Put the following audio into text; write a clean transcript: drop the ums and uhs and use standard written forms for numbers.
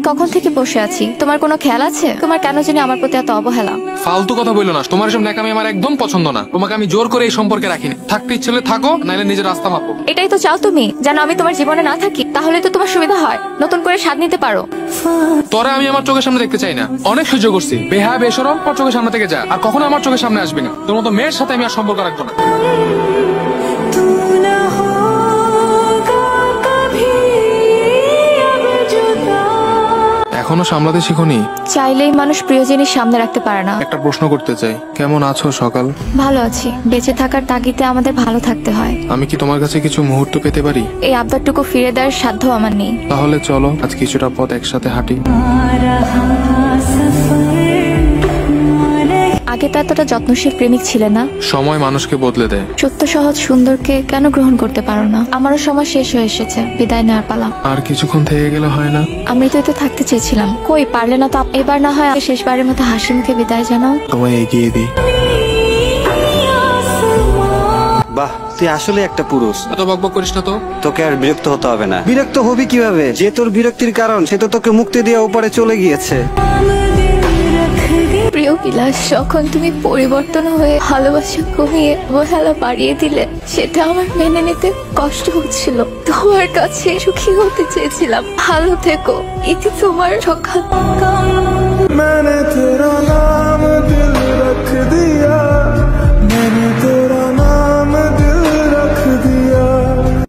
কখন থেকে বসে আছি, তোমার কোনো খেয়াল আছে? তোমার কেন জানি আমার প্রতি এত অবহেলা? ফালতু কথা বললো না, তোমার সব ন্যাকামি আমার একদম পছন্দ না। তোমাকে আমি জোর করে এই সম্পর্কে রাখিনি। থাকতে ইচ্ছে হলে থাকো, নাইলে নিজের রাস্তা মাপো। এটাই তো চাও তুমি, যেন আমি তোমার জীবনে না থাকি। তাহলে তো তোমার সুবিধা হয়, নতুন করে স্বাদ নিতে পারো। তোরা আমি আমার চোখের সামনে দেখতে চাই না। অনেক সহ্য করছি, বেহায়া বেশরম, তোর চোখের সামনে থেকে যা। আর কখনো আমার চোখের সামনে আসবি না। তোর মতো মেয়ের সাথে আমি আর সম্পর্ক রাখবো না। এখনো সামলাতে শিখোনি? চাইলেই মানুষ প্রিয় জিনিস সামনে রাখতে পারে না। একটা প্রশ্ন করতে চাই, কেমন আছো সকাল? ভালো আছি। বেঁচে থাকার তাগিদে আমাদের ভালো থাকতে হয়। আমি কি তোমার কাছে কিছু মুহূর্ত পেতে পারি? এই আবদারটুকু ফিরে দেওয়ার সাধ্য আমার নেই। তাহলে চলো আজ কিছুটা পথ একসাথে হাঁটি। আগে তো এতটা যত্নশীল প্রেমিক ছিলে না। সময় মানুষকে বদলে দেয়। সত্য সহজ সুন্দরকে কেন গ্রহণ করতে পারো না? আমারও সময় শেষ হয়ে এসেছে, বিদায় নেওয়ার পালা। আর কিছুক্ষণ থেকে গেলে হয় না? আমি তো থাকতে চেয়েছিলাম, কই পারলে না তো। এবার না হয় শেষবারের মতো হাসি মুখে বিদায় জানাও। তোমায় এগিয়ে দিই। বাহ, তুই আসলে একটা পুরুষ। এত বকবক করিস না তো। তোকে আর বিরক্ত হতে হবে না। বিরক্ত হবি কিভাবে? যে তোর বিরক্তির কারণ, সে তো তোকে মুক্তি দিয়ে ওপারে চলে গিয়েছে। প্রিয় বিলাস, যখন তুমি পরিবর্তন হয়ে ভালোবাসা কমিয়ে অবহেলা বাড়িয়ে দিলে, সেটা আমার মেনে নিতে কষ্ট হচ্ছিল। তোমার কাছে সুখী হতে চেয়েছিলাম। ভালো থেকো, এটি তোমার সকাল।